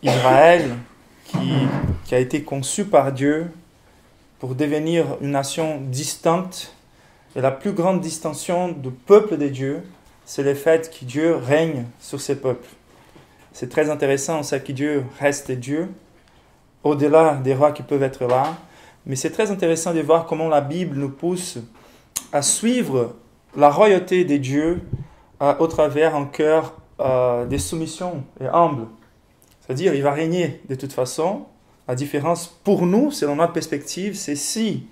Israël, qui a été conçu par Dieu pour devenir une nation distincte. Et la plus grande distinction du peuple de Dieu, c'est le fait que Dieu règne sur ses peuples. C'est très intéressant, on sait que Dieu reste Dieu, au-delà des rois qui peuvent être là. Mais c'est très intéressant de voir comment la Bible nous pousse à suivre la royauté de Dieu au travers un cœur de soumission et humble. C'est-à-dire, il va régner de toute façon. La différence pour nous, selon notre perspective, c'est si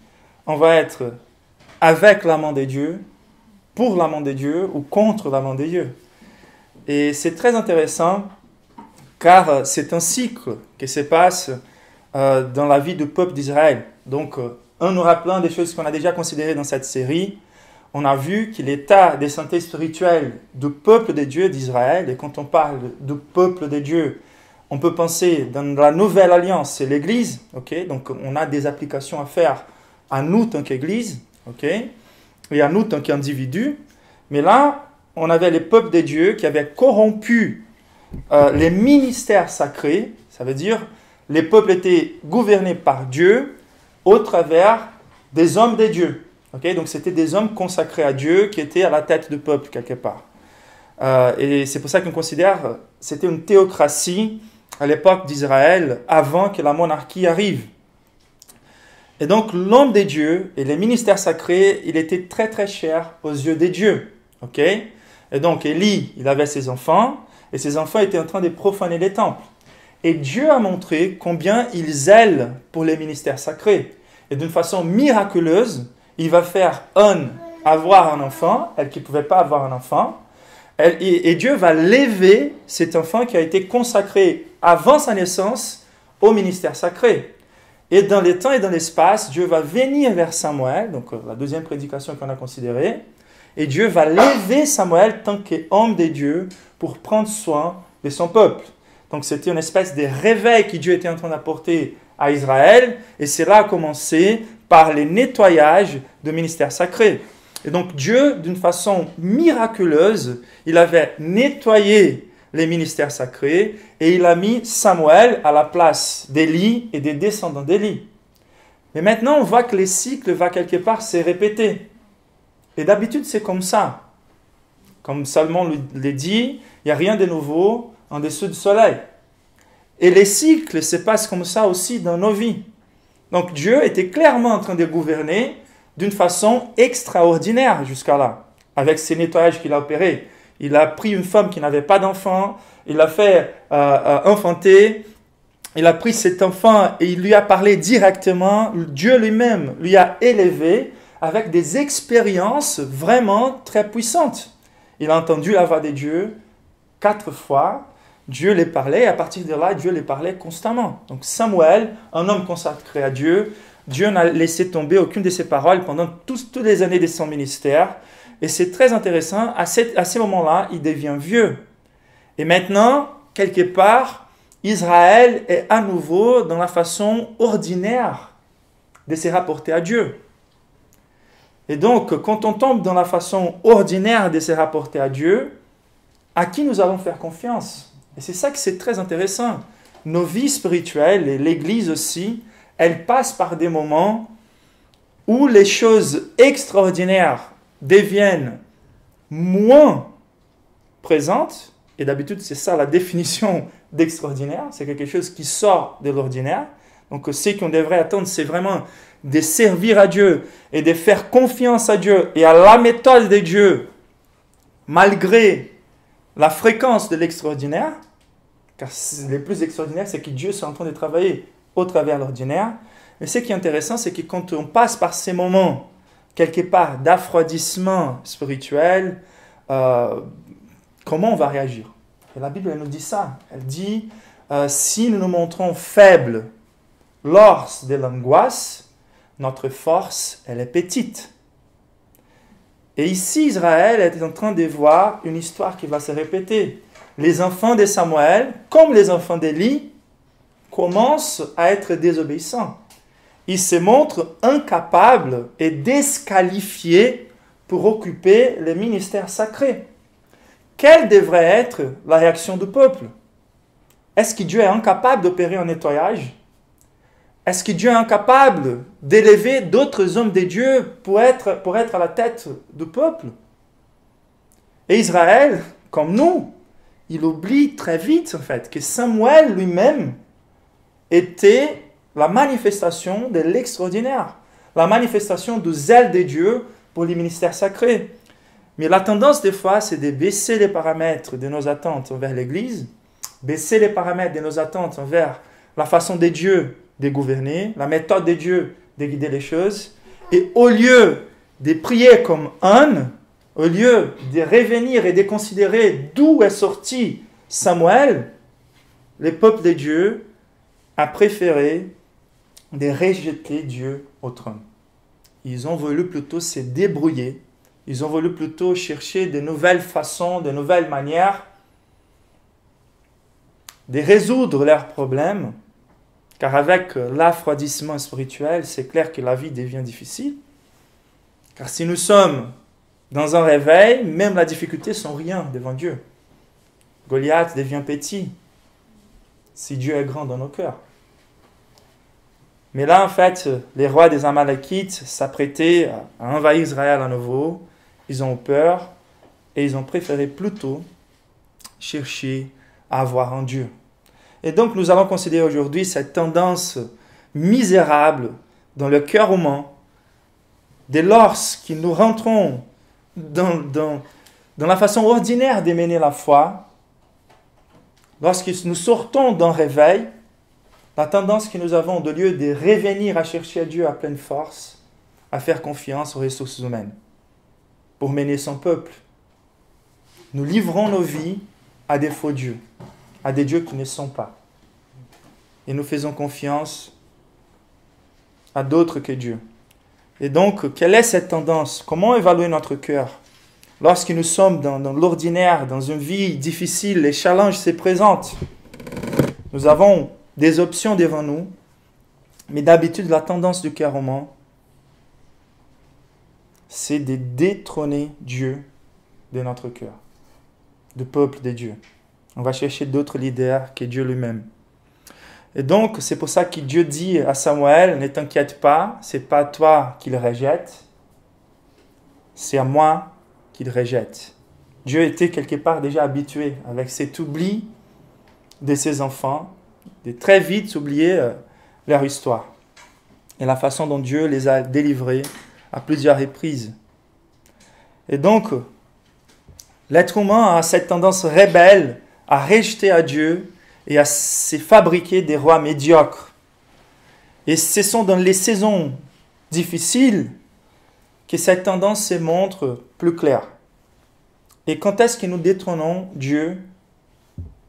on va être avec la main de Dieu, pour la main de Dieu ou contre la main de Dieu. Et c'est très intéressant car c'est un cycle qui se passe dans la vie du peuple d'Israël. Donc, en nous rappelant des choses qu'on a déjà considérées dans cette série, on a vu que l'état de santé spirituelle du peuple de Dieu d'Israël, et quand on parle du peuple de Dieu, on peut penser dans la nouvelle alliance, c'est l'Église, okay? Donc on a des applications à faire à nous tant qu'Église, okay? Et à nous tant qu'individus. Mais là, on avait les peuples de Dieu qui avaient corrompu les ministères sacrés, ça veut dire les peuples étaient gouvernés par Dieu au travers des hommes de Dieu. Okay? Donc c'était des hommes consacrés à Dieu qui étaient à la tête du peuple quelque part. Et c'est pour ça qu'on considère que c'était une théocratie à l'époque d'Israël, avant que la monarchie arrive. Et donc, l'homme de Dieu et les ministères sacrés, il était très très cher aux yeux des dieux. Okay? Et donc, Élie, il avait ses enfants, et ses enfants étaient en train de profaner les temples. Et Dieu a montré combien il zèle pour les ministères sacrés. Et d'une façon miraculeuse, il va faire avoir un enfant, elle qui ne pouvait pas avoir un enfant, et Dieu va lever cet enfant qui a été consacré avant sa naissance au ministère sacré. Et dans les temps et dans l'espace, Dieu va venir vers Samuel, donc la deuxième prédication qu'on a considérée, et Dieu va lever Samuel tant qu'homme de Dieu pour prendre soin de son peuple. Donc c'était une espèce de réveil que Dieu était en train d'apporter à Israël, et cela a commencé par les nettoyages du ministère sacré. Et donc Dieu, d'une façon miraculeuse, il avait nettoyé les ministères sacrés et il a mis Samuel à la place d'Élie et des descendants d'Élie. Mais maintenant, on voit que les cycles vont quelque part se répéter. Et d'habitude, c'est comme ça. Comme Salomon l'a dit, il n'y a rien de nouveau en dessous du soleil. Et les cycles se passent comme ça aussi dans nos vies. Donc Dieu était clairement en train de gouverner d'une façon extraordinaire jusqu'à là, avec ces nettoyages qu'il a opérés. Il a pris une femme qui n'avait pas d'enfant, il l'a fait enfanter, il a pris cet enfant et il lui a parlé directement, Dieu lui-même lui a élevé avec des expériences vraiment très puissantes. Il a entendu la voix de Dieu 4 fois, Dieu les parlait et à partir de là, Dieu les parlait constamment. Donc Samuel, un homme consacré à Dieu, Dieu n'a laissé tomber aucune de ses paroles pendant toutes les années de son ministère. Et c'est très intéressant, à ces moments-là, il devient vieux. Et maintenant, quelque part, Israël est à nouveau dans la façon ordinaire de se rapporter à Dieu. Et donc, quand on tombe dans la façon ordinaire de se rapporter à Dieu, à qui nous allons faire confiance? Et c'est ça que c'est très intéressant. Nos vies spirituelles, et l'Église aussi, elles passent par des moments où les choses extraordinaires deviennent moins présentes, et d'habitude c'est ça la définition d'extraordinaire, c'est quelque chose qui sort de l'ordinaire. Donc ce qu'on devrait attendre, c'est vraiment de servir à Dieu et de faire confiance à Dieu et à la méthode de Dieu, malgré la fréquence de l'extraordinaire, car le plus extraordinaire, c'est que Dieu est en train de travailler au travers de l'ordinaire. Mais ce qui est intéressant, c'est que quand on passe par ces moments, quelque part, d'affroidissement spirituel, comment on va réagir? Et la Bible, elle nous dit ça. Elle dit, si nous nous montrons faibles lors de l'angoisse, notre force, elle est petite. Et ici, Israël est en train de voir une histoire qui va se répéter. Les enfants de Samuel, comme les enfants d'Élie, commencent à être désobéissants. Ils se montrent incapables et disqualifiés pour occuper les ministères sacrés. Quelle devrait être la réaction du peuple? Est-ce que Dieu est incapable d'opérer un nettoyage? Est-ce que Dieu est incapable d'élever d'autres hommes de Dieu pour être à la tête du peuple? Et Israël, comme nous, il oublie très vite en fait que Samuel lui-même était la manifestation de l'extraordinaire, la manifestation du zèle de Dieu pour les ministères sacrés. Mais la tendance des fois, c'est de baisser les paramètres de nos attentes envers l'Église, baisser les paramètres de nos attentes envers la façon de Dieu de gouverner, la méthode de Dieu de guider les choses, et au lieu de prier comme un, au lieu de revenir et de considérer d'où est sorti Samuel, le peuple de Dieu a préféré de rejeter Dieu au trône. Ils ont voulu plutôt se débrouiller, ils ont voulu plutôt chercher de nouvelles façons, de nouvelles manières de résoudre leurs problèmes, car avec l'affroidissement spirituel, c'est clair que la vie devient difficile. Car si nous sommes dans un réveil, même la difficulté sont rien devant Dieu. Goliath devient petit si Dieu est grand dans nos cœurs. Mais là, en fait, les rois des Amalekites s'apprêtaient à envahir Israël à nouveau. Ils ont peur et ils ont préféré plutôt chercher à avoir un Dieu. Et donc, nous allons considérer aujourd'hui cette tendance misérable dans le cœur humain, dès lorsque nous rentrons dans la façon ordinaire de mener la foi, lorsque nous sortons d'un réveil, la tendance que nous avons, de lieu de revenir à chercher Dieu à pleine force, à faire confiance aux ressources humaines pour mener son peuple. Nous livrons nos vies à des faux dieux, à des dieux qui ne sont pas. Et nous faisons confiance à d'autres que Dieu. Et donc, quelle est cette tendance? Comment évaluer notre cœur? Lorsque nous sommes dans l'ordinaire, dans une vie difficile, les challenges se présentent. Nous avons des options devant nous, mais d'habitude, la tendance du cœur humain, c'est de détrôner Dieu de notre cœur, du peuple de Dieu. On va chercher d'autres leaders que Dieu lui-même. Et donc, c'est pour ça que Dieu dit à Samuel, ne t'inquiète pas, c'est pas toi qu'il rejette, c'est à moi qu'il rejette. Dieu était quelque part déjà habitué avec cet oubli de ses enfants, de très vite oublier leur histoire et la façon dont Dieu les a délivrés à plusieurs reprises. Et donc, l'être humain a cette tendance rebelle à rejeter à Dieu et à se fabriquer des rois médiocres. Et ce sont dans les saisons difficiles que cette tendance se montre plus claire. Et quand est-ce que nous détrônons Dieu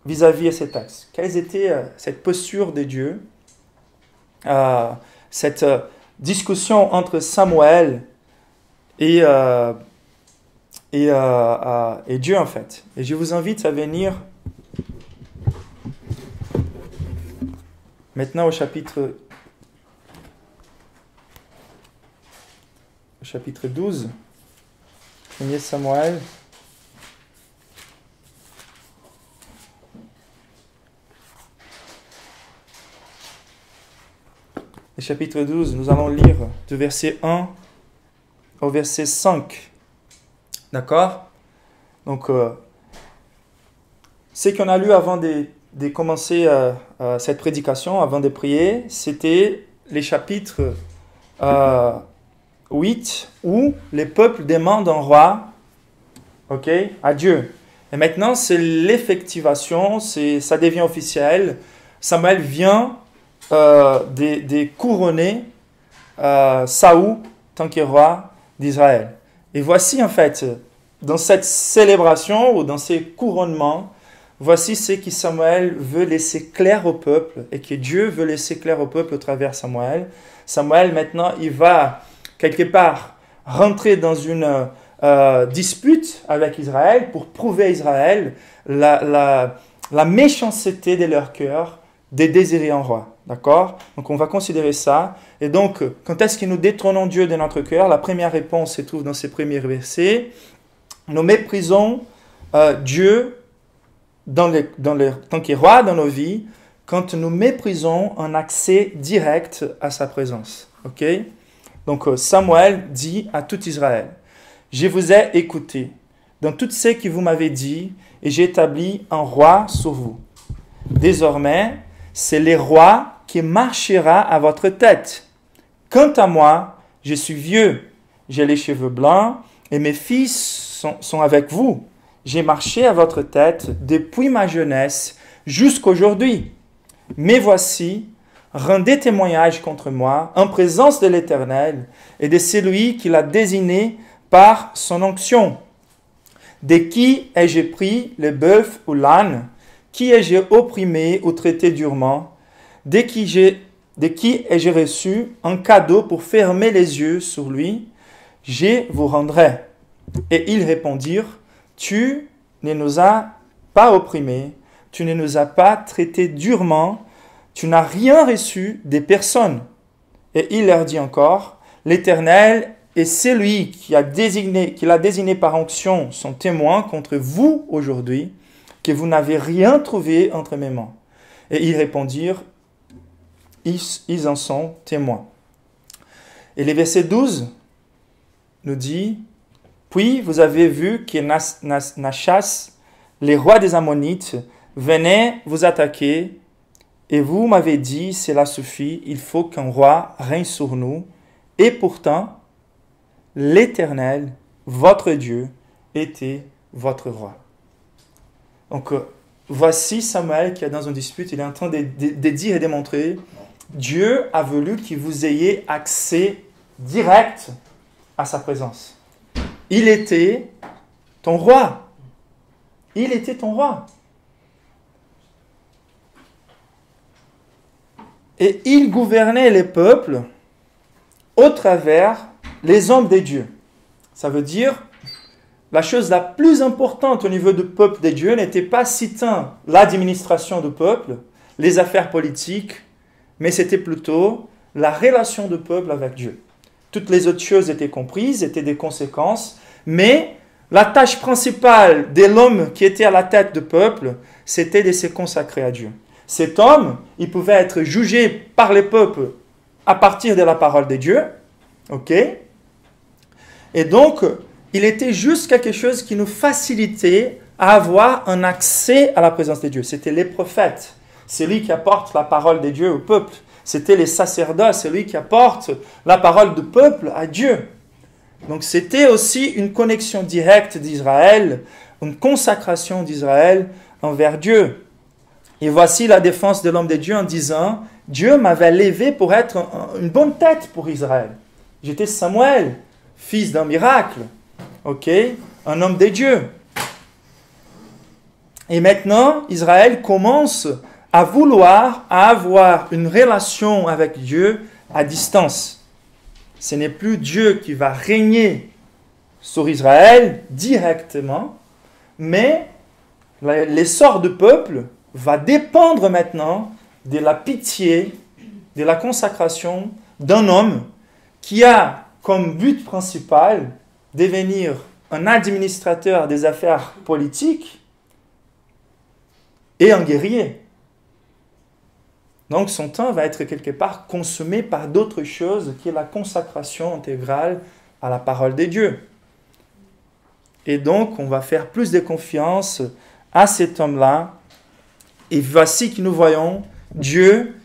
vis-à-vis de cet axe? Quelle était cette posture de Dieu, cette discussion entre Samuel et Dieu en fait? Et je vous invite à venir maintenant au chapitre 12, 1er Samuel. Le chapitre 12, nous allons lire du verset 1 au verset 5. D'accord? Donc, ce qu'on a lu avant de commencer cette prédication, avant de prier, c'était les chapitres 8 où les peuples demandent un roi, ok, à Dieu. Et maintenant, c'est l'effectivation, ça devient officiel. Samuel vient de couronner Saül tant que roi d'Israël. Et voici en fait, dans cette célébration ou dans ces couronnements, voici ce que Samuel veut laisser clair au peuple et que Dieu veut laisser clair au peuple au travers Samuel. Samuel maintenant, il va quelque part rentrer dans une dispute avec Israël pour prouver à Israël la méchanceté de leur cœur de désirer un roi. D'accord? Donc on va considérer ça. Et donc, quand est-ce que nous détrônons Dieu de notre cœur? La première réponse se trouve dans ces premiers versets. Nous méprisons Dieu tant qu'il est roi dans nos vies, quand nous méprisons un accès direct à sa présence. Ok? Donc Samuel dit à tout Israël, « Je vous ai écouté dans tout ce que vous m'avez dit, et j'ai établi un roi sur vous. Désormais, c'est le roi qui marchera à votre tête. Quant à moi, je suis vieux, j'ai les cheveux blancs, et mes fils sont avec vous. J'ai marché à votre tête depuis ma jeunesse jusqu'aujourd'hui. Mais voici, rendez témoignage contre moi en présence de l'Éternel et de celui qui l'a désigné par son onction. De qui ai-je pris le bœuf ou l'âne? Qui ai-je opprimé ou traité durement? De qui ai-je reçu un cadeau pour fermer les yeux sur lui? Je vous rendrai. Et ils répondirent, tu ne nous as pas opprimés, tu ne nous as pas traités durement, tu n'as rien reçu des personnes. Et il leur dit encore, l'Éternel et celui qui l'a désigné par onction sont témoins contre vous aujourd'hui, que vous n'avez rien trouvé entre mes mains. Et ils répondirent, ils en sont témoins. Et le verset 12 nous dit, puis vous avez vu que Nachash, les rois des Ammonites, venait vous attaquer, et vous m'avez dit, cela suffit, il faut qu'un roi règne sur nous. Et pourtant, l'Éternel, votre Dieu, était votre roi. Donc, voici Samuel qui est dans une dispute, il est en train de dire et de montrer, Dieu a voulu que vous ayez accès direct à sa présence. Il était ton roi. Il était ton roi. Et il gouvernait les peuples au travers les hommes des dieux. Ça veut dire, la chose la plus importante au niveau du peuple des dieux n'était pas si tant l'administration du peuple, les affaires politiques, mais c'était plutôt la relation du peuple avec Dieu. Toutes les autres choses étaient comprises, étaient des conséquences, mais la tâche principale de l'homme qui était à la tête du peuple, c'était de se consacrer à Dieu. Cet homme, il pouvait être jugé par les peuples à partir de la parole de Dieu, ok? Et donc, il était juste quelque chose qui nous facilitait à avoir un accès à la présence de Dieu. C'était les prophètes, celui qui apporte la parole de Dieu au peuple. C'était les sacerdotes, celui qui apporte la parole du peuple à Dieu. Donc c'était aussi une connexion directe d'Israël, une consacration d'Israël envers Dieu. Et voici la défense de l'homme de Dieu en disant, Dieu m'avait levé pour être une bonne tête pour Israël. J'étais Samuel, fils d'un miracle, ok, un homme de Dieu. Et maintenant, Israël commence à vouloir avoir une relation avec Dieu à distance. Ce n'est plus Dieu qui va régner sur Israël directement, mais l'essor du peuple va dépendre maintenant de la pitié, de la consacration d'un homme qui a comme but principal devenir un administrateur des affaires politiques et un guerrier. Donc son temps va être quelque part consommé par d'autres choses qui est la consacration intégrale à la parole de Dieu. Et donc on va faire plus de confiance à cet homme-là. Et voici que nous voyons Dieu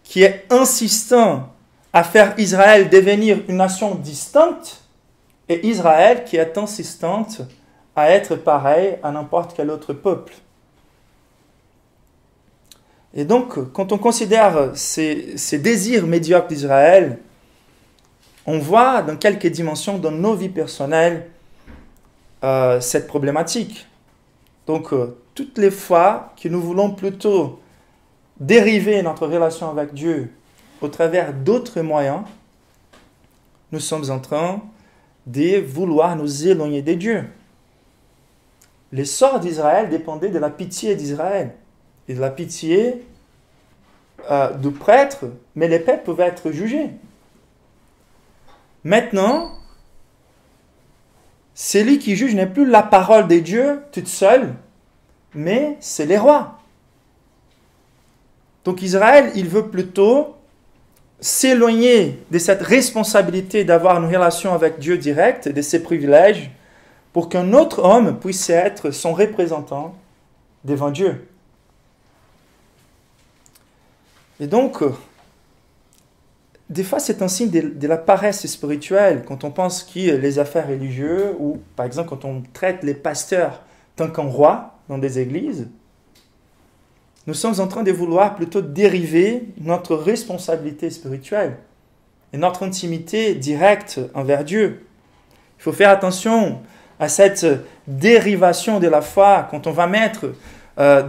qui est insistant à faire Israël devenir une nation distincte et Israël qui est insistante à être pareil à n'importe quel autre peuple. Et donc, quand on considère ces désirs médiocres d'Israël, on voit dans quelques dimensions dans nos vies personnelles cette problématique. Donc, toutes les fois que nous voulons plutôt dériver notre relation avec Dieu au travers d'autres moyens, nous sommes en train de vouloir nous éloigner de Dieu. L'essor d'Israël dépendait de la pitié d'Israël et de la pitié du prêtre, mais les prêtres pouvaient être jugés. Maintenant, celui qui juge n'est plus la parole de Dieu toute seule, mais c'est les rois. Donc Israël, il veut plutôt s'éloigner de cette responsabilité d'avoir une relation avec Dieu direct, de ses privilèges, pour qu'un autre homme puisse être son représentant devant Dieu. Et donc, des fois, c'est un signe de la paresse spirituelle, quand on pense que les affaires religieuses, ou par exemple quand on traite les pasteurs tant qu'un roi dans des églises, nous sommes en train de vouloir plutôt dériver notre responsabilité spirituelle et notre intimité directe envers Dieu. Il faut faire attention à cette dérivation de la foi quand on va mettre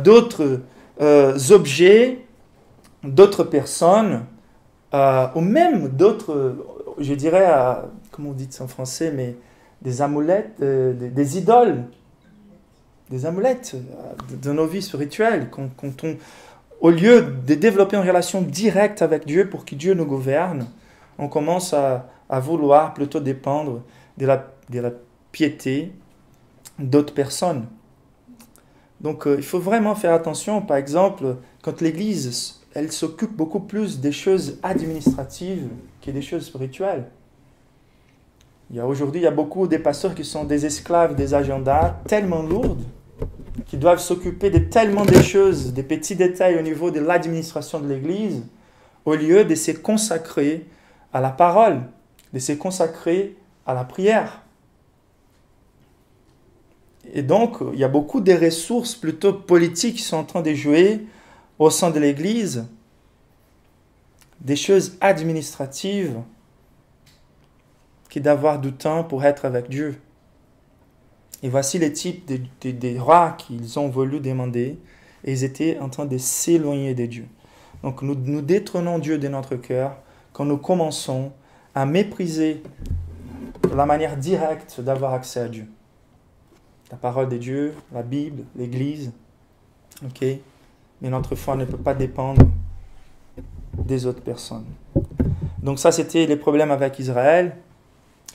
d'autres objets, d'autres personnes, ou même d'autres, je dirais, comment on dit ça en français, mais des amulettes, des idoles, des amulettes de nos vies spirituelles. Quand on, au lieu de développer une relation directe avec Dieu pour que Dieu nous gouverne, on commence à vouloir plutôt dépendre de la piété d'autres personnes. Donc il faut vraiment faire attention, par exemple, quand l'Église, elle s'occupe beaucoup plus des choses administratives que des choses spirituelles. Aujourd'hui, il y a beaucoup de pasteurs qui sont des esclaves des agendas tellement lourds, qui doivent s'occuper de tellement de choses, des petits détails au niveau de l'administration de l'Église, au lieu de se consacrer à la parole, de se consacrer à la prière. Et donc, il y a beaucoup de ressources plutôt politiques qui sont en train de jouer au sein de l'Église, des choses administratives, que d'avoir du temps pour être avec Dieu. Et voici les types des rois qu'ils ont voulu demander, et ils étaient en train de s'éloigner de Dieu. Donc nous détrônons Dieu de notre cœur quand nous commençons à mépriser la manière directe d'avoir accès à Dieu. La parole de Dieu, la Bible, l'Église, ok? Mais notre foi ne peut pas dépendre des autres personnes. Donc ça, c'était les problèmes avec Israël.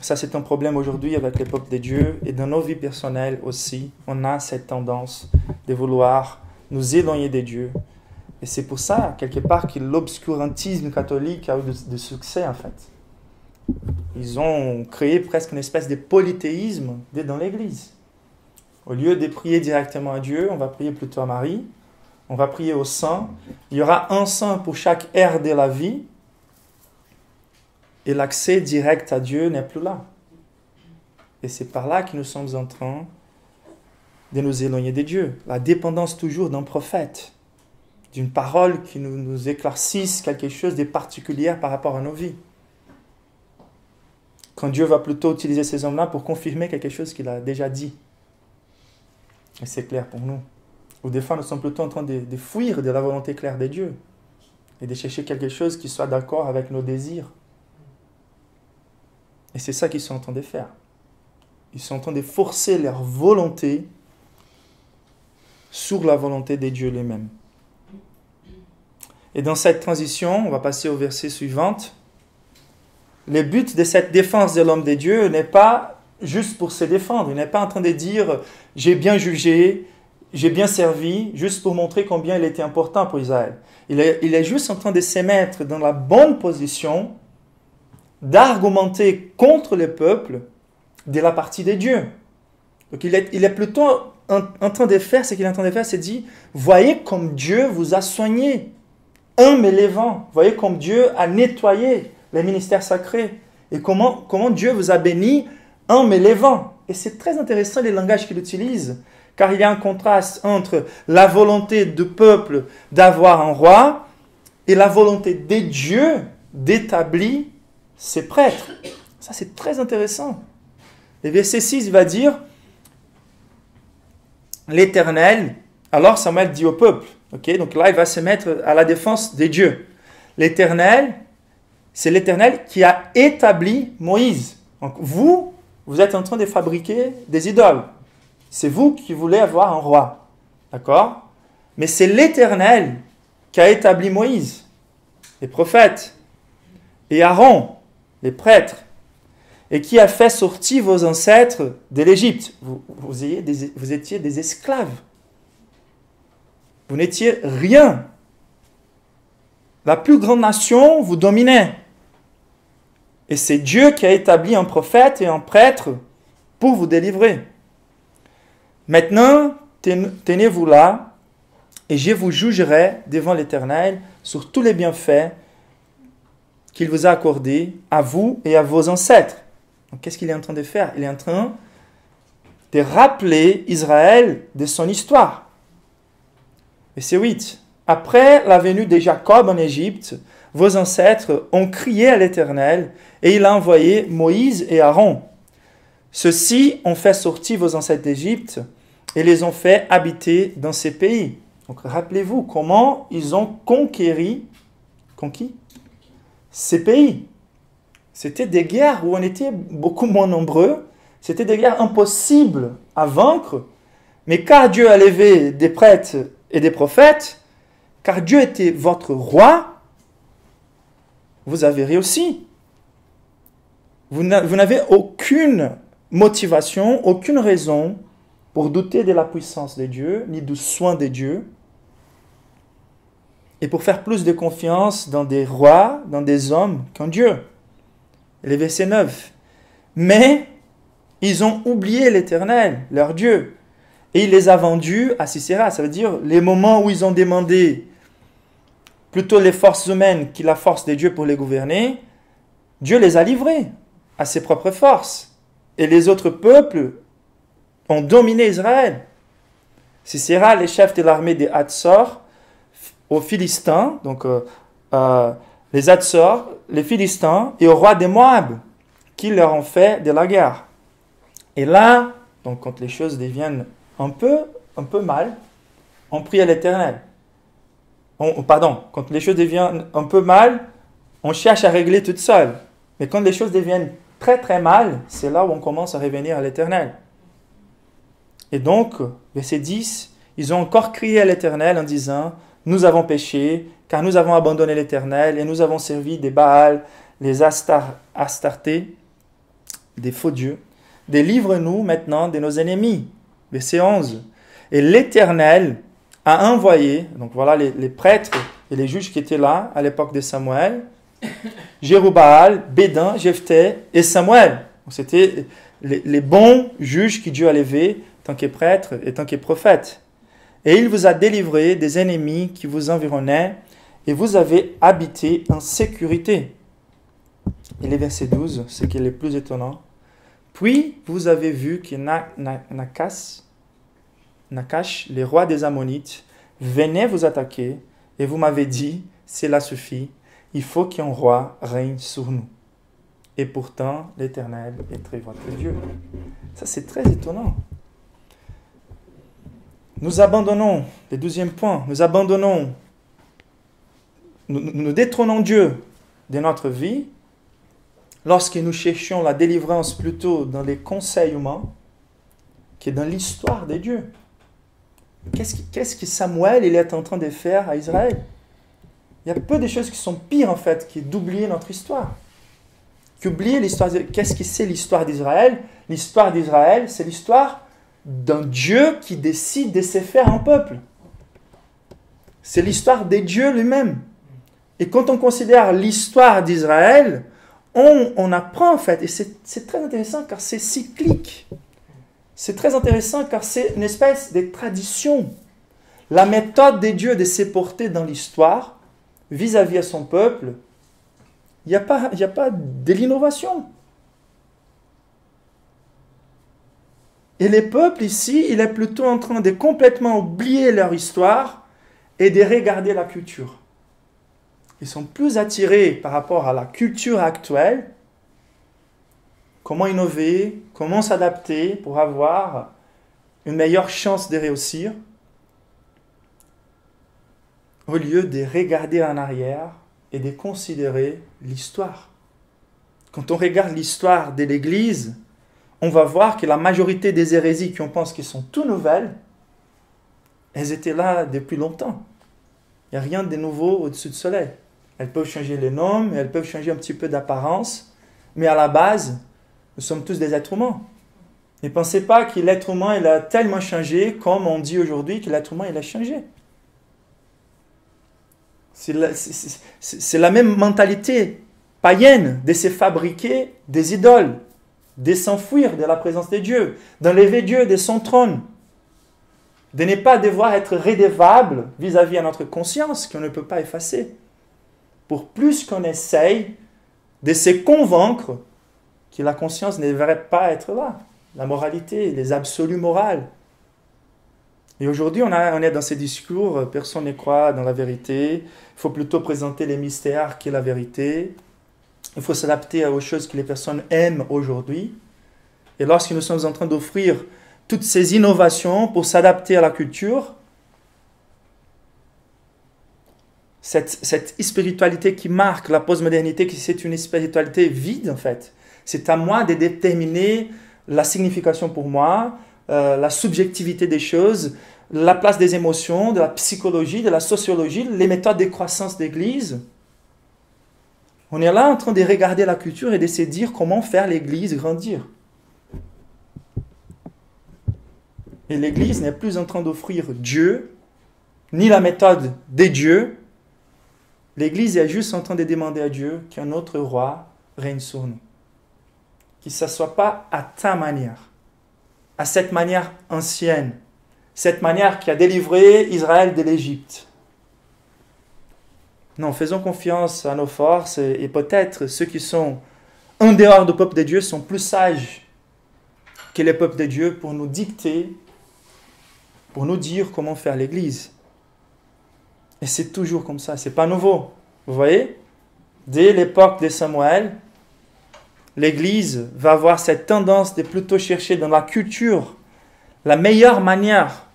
Ça, c'est un problème aujourd'hui avec le peuple de Dieu. Et dans nos vies personnelles aussi, on a cette tendance de vouloir nous éloigner de Dieu. Et c'est pour ça, quelque part, que l'obscurantisme catholique a eu de succès, en fait. Ils ont créé presque une espèce de polythéisme dans l'Église. Au lieu de prier directement à Dieu, on va prier plutôt à Marie. On va prier aux saints. Il y aura un saint pour chaque ère de la vie. Et l'accès direct à Dieu n'est plus là. Et c'est par là que nous sommes en train de nous éloigner de Dieu. La dépendance toujours d'un prophète, d'une parole qui nous éclaircisse quelque chose de particulier par rapport à nos vies. Quand Dieu va plutôt utiliser ces hommes-là pour confirmer quelque chose qu'il a déjà dit. Et c'est clair pour nous. Ou des fois, nous sommes plutôt en train de fuir de la volonté claire de Dieu et de chercher quelque chose qui soit d'accord avec nos désirs. Et c'est ça qu'ils sont en train de faire. Ils sont en train de forcer leur volonté sur la volonté de Dieu lui-même. Et dans cette transition, on va passer au verset suivant. Le but de cette défense de l'homme de Dieu n'est pas juste pour se défendre. Il n'est pas en train de dire « j'ai bien jugé, j'ai bien servi », juste pour montrer combien il était important pour Israël. Il est juste en train de se mettre dans la bonne position d'argumenter contre le peuple de la partie de Dieu. Donc il est plutôt en train de faire, ce qu'il est en train de faire, c'est dire, voyez comme Dieu vous a soigné, un mais lévant, voyez comme Dieu a nettoyé les ministères sacrés, et comment Dieu vous a béni, un mais lévant. Et c'est très intéressant les langages qu'il utilise, car il y a un contraste entre la volonté du peuple d'avoir un roi, et la volonté de Dieu d'établir ses prêtres. Ça, c'est très intéressant. Le verset 6, il va dire l'Éternel. Alors Samuel dit au peuple, ok, donc là, il va se mettre à la défense des dieux. L'Éternel, c'est l'Éternel qui a établi Moïse. Donc vous êtes en train de fabriquer des idoles. C'est vous qui voulez avoir un roi. D'accord? Mais c'est l'Éternel qui a établi Moïse, les prophètes, et Aaron, les prêtres, et qui a fait sortir vos ancêtres de l'Égypte. Vous étiez des esclaves. Vous n'étiez rien. La plus grande nation vous dominait. Et c'est Dieu qui a établi un prophète et un prêtre pour vous délivrer. Maintenant, tenez-vous là, et je vous jugerai devant l'Éternel sur tous les bienfaits qu'il vous a accordés à vous et à vos ancêtres. Donc, qu'est-ce qu'il est en train de faire? Il est en train de rappeler Israël de son histoire. Verset 8. Après la venue de Jacob en Égypte, vos ancêtres ont crié à l'Éternel et il a envoyé Moïse et Aaron. Ceux-ci ont fait sortir vos ancêtres d'Égypte et les ont fait habiter dans ces pays. Donc rappelez-vous comment ils ont conquis ces pays. C'était des guerres où on était beaucoup moins nombreux. C'était des guerres impossibles à vaincre. Mais car Dieu a levé des prêtres et des prophètes, car Dieu était votre roi, vous avez réussi. Vous n'avez aucune motivation, aucune raison pour douter de la puissance de Dieu, ni du soin de Dieu, et pour faire plus de confiance dans des rois, dans des hommes qu'en Dieu. Et le verset 9. Mais ils ont oublié l'Éternel, leur Dieu, et il les a vendus à Sisera. Ça veut dire les moments où ils ont demandé plutôt les forces humaines que la force de Dieu pour les gouverner, Dieu les a livrés à ses propres forces. Et les autres peuples ont dominé Israël. Sisera, les chefs de l'armée des Hatzor, aux Philistins, donc les Hatzor, les Philistins, et au roi des Moab, qui leur ont fait de la guerre. Et là, donc quand les choses deviennent un peu mal, on prie à l'Éternel. Quand les choses deviennent un peu mal, on cherche à régler toute seule. Mais quand les choses deviennent très très mal, c'est là où on commence à revenir à l'Éternel. Et donc, verset 10, ils ont encore crié à l'Éternel en disant, nous avons péché, car nous avons abandonné l'Éternel et nous avons servi des Baals, les Astartés, des faux dieux. Délivre-nous maintenant de nos ennemis. Verset 11. Et l'Éternel a envoyé, donc voilà les prêtres et les juges qui étaient là à l'époque de Samuel, Jérubaal, Bédan, Jephthé et Samuel. C'était les bons juges que Dieu a levés tant que prêtres et tant que prophètes. Et il vous a délivré des ennemis qui vous environnaient et vous avez habité en sécurité. Et le verset 12, ce qui est le plus étonnant. Puis vous avez vu que Nakash, le roi des Ammonites, venait vous attaquer et vous m'avez dit, cela suffit, il faut qu'un roi règne sur nous. Et pourtant, l'Éternel est votre Dieu. Ça, c'est très étonnant. Nous abandonnons, le 12e point, nous détrônons Dieu de notre vie lorsque nous cherchions la délivrance plutôt dans les conseils humains que dans l'histoire de Dieu. Qu'est-ce que Samuel il est en train de faire à Israël? Il y a peu de choses qui sont pires en fait que d'oublier notre histoire. Qu'oublier l'histoire. Qu'est-ce que c'est l'histoire d'Israël? L'histoire d'Israël, c'est l'histoire d'un Dieu qui décide de se faire un peuple. C'est l'histoire de Dieu lui-même. Et quand on considère l'histoire d'Israël, on apprend en fait, et c'est très intéressant car c'est cyclique. C'est très intéressant car c'est une espèce de tradition. La méthode de Dieu de se porter dans l'histoire vis-à-vis de son peuple, il n'y a pas de l'innovation. Et les peuples ici, il est plutôt en train de complètement oublier leur histoire et de regarder la culture. Ils sont plus attirés par rapport à la culture actuelle. Comment innover, comment s'adapter pour avoir une meilleure chance de réussir, au lieu de regarder en arrière et de considérer l'histoire. Quand on regarde l'histoire de l'Église, on va voir que la majorité des hérésies qu'on pense qu'elles sont tout nouvelles, elles étaient là depuis longtemps. Il n'y a rien de nouveau au-dessus du soleil. Elles peuvent changer les noms, elles peuvent changer un petit peu d'apparence, mais à la base, nous sommes tous des êtres humains. Ne pensez pas que l'être humain il a tellement changé comme on dit aujourd'hui que l'être humain il a changé. C'est la même mentalité païenne de se fabriquer des idoles, de s'enfuir de la présence de Dieu, d'enlever Dieu de son trône, de ne pas devoir être rédevable vis-à-vis de notre conscience qu'on ne peut pas effacer. Pour plus qu'on essaye de se convaincre que la conscience ne devrait pas être là, la moralité, les absolus morales. Et aujourd'hui, on est dans ces discours, personne ne croit dans la vérité, il faut plutôt présenter les mystères que la vérité, il faut s'adapter aux choses que les personnes aiment aujourd'hui. Et lorsque nous sommes en train d'offrir toutes ces innovations pour s'adapter à la culture, cette spiritualité qui marque la postmodernité, c'est une spiritualité vide en fait. C'est à moi de déterminer la signification pour moi, la subjectivité des choses, la place des émotions, de la psychologie, de la sociologie, les méthodes de croissance d'église. On est là en train de regarder la culture et de se dire comment faire l'église grandir. Et l'église n'est plus en train d'offrir Dieu, ni la méthode des dieux. L'église est juste en train de demander à Dieu qu'un autre roi règne sur nous. Que ce ne soit pas à ta manière, à cette manière ancienne, cette manière qui a délivré Israël de l'Égypte. Non, faisons confiance à nos forces et peut-être ceux qui sont en dehors du peuple de Dieu sont plus sages que les peuples de Dieu pour nous dicter, pour nous dire comment faire l'Église. Et c'est toujours comme ça, c'est pas nouveau. Vous voyez, dès l'époque de Samuel, l'Église va avoir cette tendance de plutôt chercher dans la culture la meilleure manière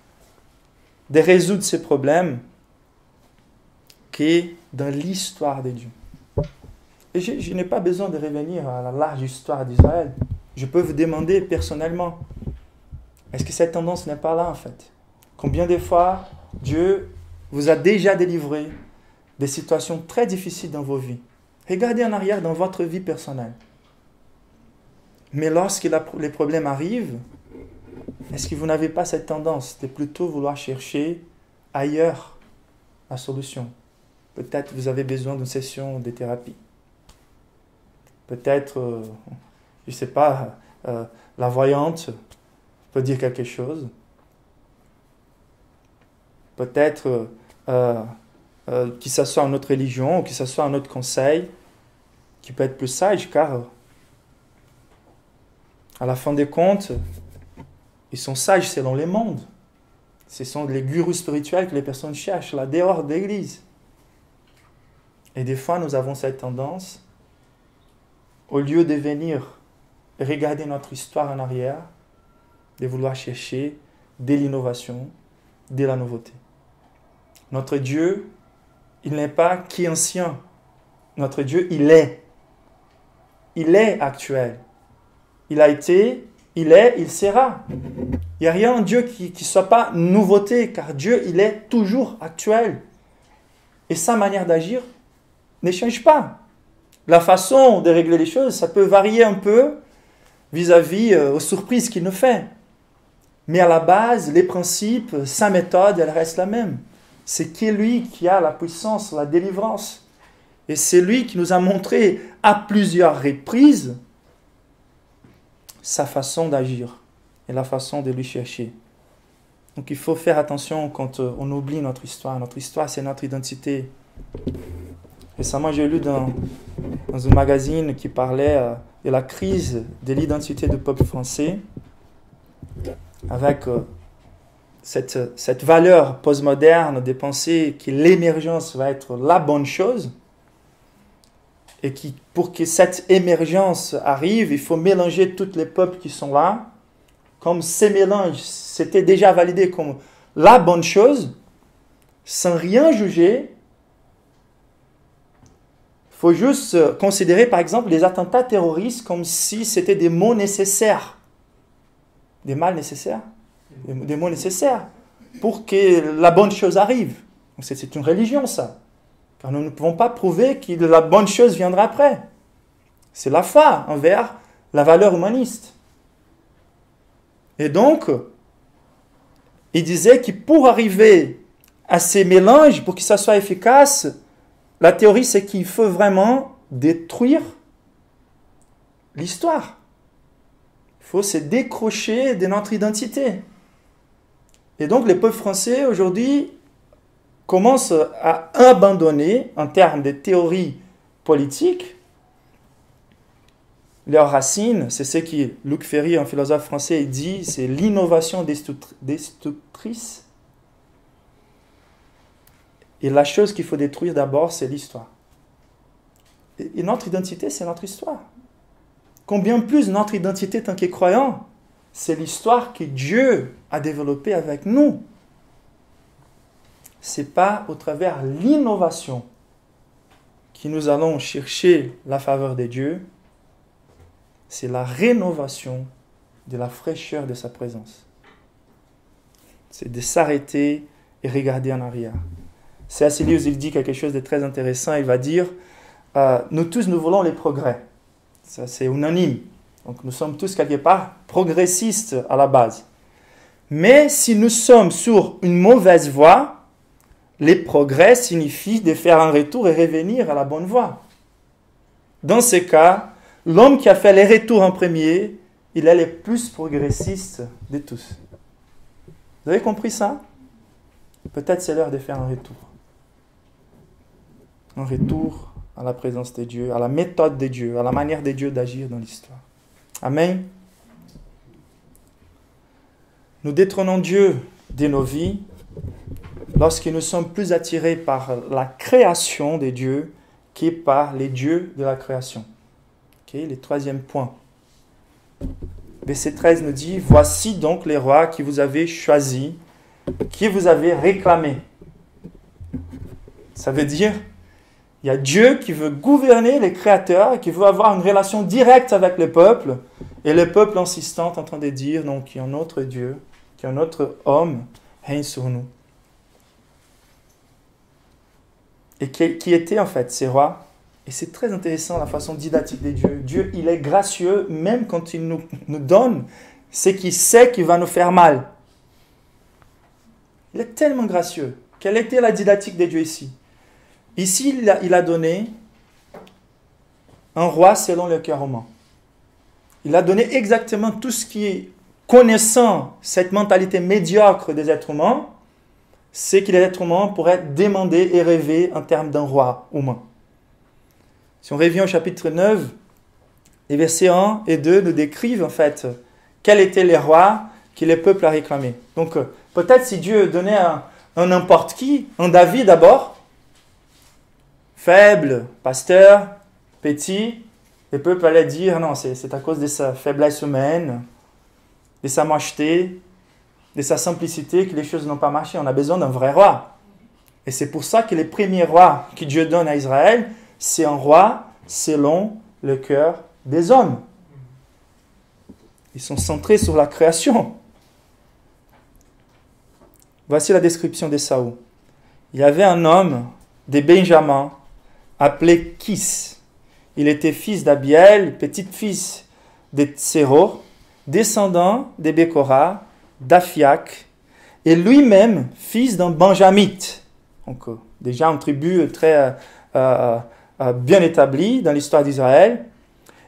de résoudre ces problèmes que dans l'histoire de Dieu. Et je n'ai pas besoin de revenir à la large histoire d'Israël. Je peux vous demander personnellement, est-ce que cette tendance n'est pas là en fait? Combien de fois Dieu vous a déjà délivré des situations très difficiles dans vos vies? Regardez en arrière dans votre vie personnelle. Mais lorsque les problèmes arrivent, est-ce que vous n'avez pas cette tendance de plutôt vouloir chercher ailleurs la solution? Peut-être vous avez besoin d'une session de thérapie. Peut-être, je ne sais pas, la voyante peut dire quelque chose. Peut-être que ce soit une autre religion ou que ce soit un autre conseil qui peut être plus sage, car à la fin des comptes, ils sont sages selon les mondes. Ce sont les gurus spirituels que les personnes cherchent, là, dehors de l'église. Et des fois, nous avons cette tendance, au lieu de venir regarder notre histoire en arrière, de vouloir chercher de l'innovation, de la nouveauté. Notre Dieu, il n'est pas qui ancien. Notre Dieu, il est. Il est actuel. Il a été, il est, il sera. Il n'y a rien en Dieu qui ne soit pas nouveauté, car Dieu, il est toujours actuel. Et sa manière d'agir ne change pas. La façon de régler les choses, ça peut varier un peu vis-à-vis aux surprises qu'il nous fait. Mais à la base, les principes, sa méthode, elle reste la même. C'est qui lui qui a la puissance, la délivrance. Et c'est lui qui nous a montré à plusieurs reprises sa façon d'agir et la façon de lui chercher. Donc il faut faire attention quand on oublie notre histoire. Notre histoire, c'est notre identité. Récemment, j'ai lu dans un magazine qui parlait de la crise de l'identité du peuple français avec cette valeur postmoderne de penser que l'émergence va être la bonne chose et pour que cette émergence arrive, il faut mélanger tous les peuples qui sont là. Comme ces mélanges, c'était déjà validé comme la bonne chose, sans rien juger. Il faut juste considérer, par exemple, les attentats terroristes comme si c'était des mots nécessaires. Des mal nécessaires. Des mots nécessaires pour que la bonne chose arrive. C'est une religion, ça. Car nous ne pouvons pas prouver que la bonne chose viendra après. C'est la foi envers la valeur humaniste. Et donc, il disait que pour arriver à ces mélanges, pour que ça soit efficace, la théorie, c'est qu'il faut vraiment détruire l'histoire. Il faut se décrocher de notre identité. Et donc, les peuples français, aujourd'hui, commencent à abandonner, en termes de théorie politique, leurs racines. C'est ce que Luc Ferry, un philosophe français, dit, c'est l'innovation destructrice. Et la chose qu'il faut détruire d'abord, c'est l'histoire. Et notre identité, c'est notre histoire. Combien plus notre identité tant que croyants, c'est l'histoire que Dieu a développée avec nous. Ce n'est pas au travers de l'innovation que nous allons chercher la faveur de Dieu, c'est la rénovation de la fraîcheur de sa présence. C'est de s'arrêter et regarder en arrière. C.S. Lewis, il dit quelque chose de très intéressant. Il va dire, nous tous, nous voulons les progrès. Ça, c'est unanime. Donc, nous sommes tous, quelque part, progressistes à la base. Mais si nous sommes sur une mauvaise voie, les progrès signifient de faire un retour et revenir à la bonne voie. Dans ce cas, l'homme qui a fait les retours en premier, il est le plus progressiste de tous. Vous avez compris ça? Peut-être c'est l'heure de faire un retour. Un retour à la présence de Dieu, à la méthode de Dieu, à la manière de Dieu d'agir dans l'histoire. Amen. Nous détrônons Dieu de nos vies lorsque nous sommes plus attirés par la création de Dieu que par les dieux de la création. Okay, le troisième point. Verset 13 nous dit, « Voici donc les rois qui vous avez choisis, qui vous avez réclamés. » Ça veut dire, il y a Dieu qui veut gouverner les créateurs, qui veut avoir une relation directe avec le peuple, et le peuple insistant en train de dire, non, qu'il y a un autre Dieu, qu'il y a un autre homme règne sur nous. Et qui étaient en fait ces rois? Et c'est très intéressant la façon didactique de Dieu. Dieu, il est gracieux même quand il nous donne ce qu'il sait qui va nous faire mal. Il est tellement gracieux. Quelle était la didactique de Dieu ici? Ici, il a donné un roi selon le cœur humain. Il a donné exactement tout ce qui est connaissant cette mentalité médiocre des êtres humains, c'est que les êtres humains pourraient demander et rêver en termes d'un roi humain. Si on revient au chapitre 9, les versets 1 et 2 nous décrivent en fait quels étaient les rois que le peuple a réclamés. Donc peut-être si Dieu donnait un n'importe qui, un David d'abord, faible, pasteur, petit, le peuple allait dire non, c'est à cause de sa faiblesse humaine, de sa mocheté, de sa simplicité que les choses n'ont pas marché. On a besoin d'un vrai roi. Et c'est pour ça que les premiers rois que Dieu donne à Israël, c'est un roi selon le cœur des hommes. Ils sont centrés sur la création. Voici la description de Saül. Il y avait un homme de Benjamin appelé Kis. Il était fils d'Abiel, petit-fils de Tséror, descendant de Bécora, d'Aphiac, et lui-même fils d'un benjamite. Donc, déjà une tribu très bien établie dans l'histoire d'Israël.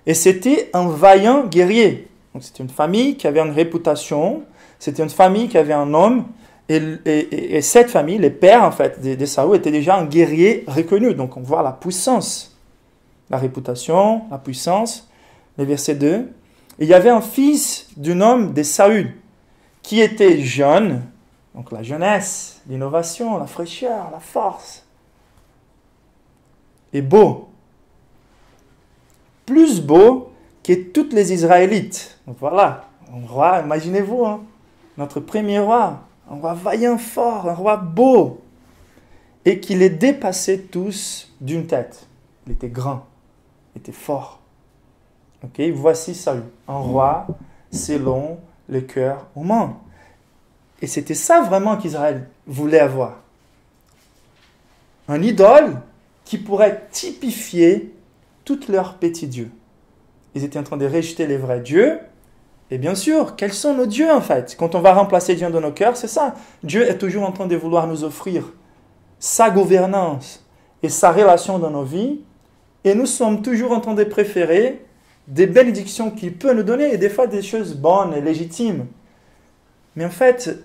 Et c'était un vaillant guerrier. Donc, c'était une famille qui avait une réputation, c'était une famille qui avait un homme, et cette famille, les pères en fait de Saül, étaient déjà un guerrier reconnu. Donc on voit la puissance, la réputation, la puissance. Le verset 2. Et il y avait un fils d'un homme de Saül qui était jeune, donc la jeunesse, l'innovation, la fraîcheur, la force, et beau. Plus beau que tous les Israélites. Donc voilà, un roi, imaginez-vous, hein, notre premier roi. Un roi vaillant, fort, un roi beau, et qui les dépassait tous d'une tête. Il était grand, il était fort. Okay? Voici Saül, un roi selon le cœur humain. Et c'était ça vraiment qu'Israël voulait avoir. Un idole qui pourrait typifier tous leurs petits dieux. Ils étaient en train de rejeter les vrais dieux. Et bien sûr, quels sont nos dieux en fait? Quand on va remplacer Dieu dans nos cœurs, c'est ça. Dieu est toujours en train de vouloir nous offrir sa gouvernance et sa relation dans nos vies, et nous sommes toujours en train de préférer des bénédictions qu'il peut nous donner, et des fois des choses bonnes et légitimes. Mais en fait,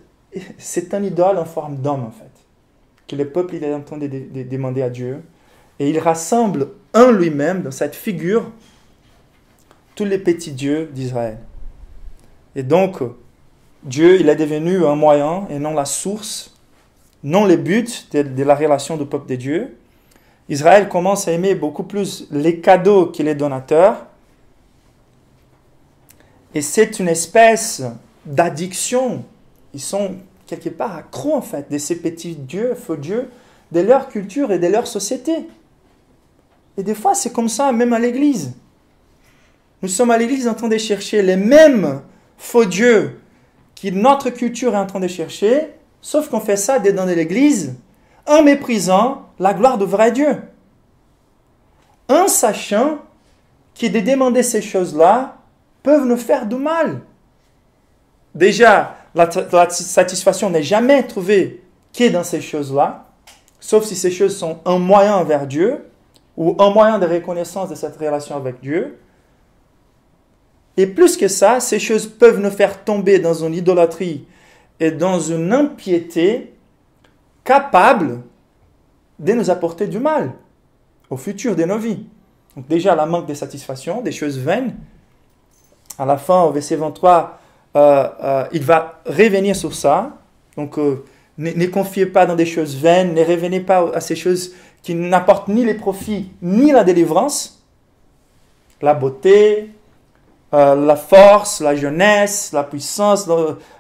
c'est un idole en forme d'homme, en fait, que le peuple il est en train de demander à Dieu, et il rassemble en lui-même, dans cette figure, tous les petits dieux d'Israël. Et donc, Dieu, il est devenu un moyen et non la source, non le but de la relation du peuple de Dieu. Israël commence à aimer beaucoup plus les cadeaux que les donateurs. Et c'est une espèce d'addiction. Ils sont quelque part accros, en fait, de ces petits dieux, faux dieux, de leur culture et de leur société. Et des fois, c'est comme ça, même à l'église. Nous sommes à l'église en train de chercher les mêmes faux dieux que notre culture est en train de chercher, sauf qu'on fait ça dans l'église en méprisant la gloire du vrai Dieu. En sachant que de demander ces choses-là peuvent nous faire du mal. Déjà, la satisfaction n'est jamais trouvée que dans ces choses-là, sauf si ces choses sont un moyen vers Dieu ou un moyen de reconnaissance de cette relation avec Dieu. Et plus que ça, ces choses peuvent nous faire tomber dans une idolâtrie et dans une impiété capable de nous apporter du mal au futur de nos vies. Donc déjà, la manque de satisfaction, des choses vaines. À la fin, au verset 23, il va revenir sur ça. Donc, ne confiez pas dans des choses vaines, ne revenez pas à ces choses qui n'apportent ni les profits, ni la délivrance. La beauté, la force, la jeunesse, la puissance,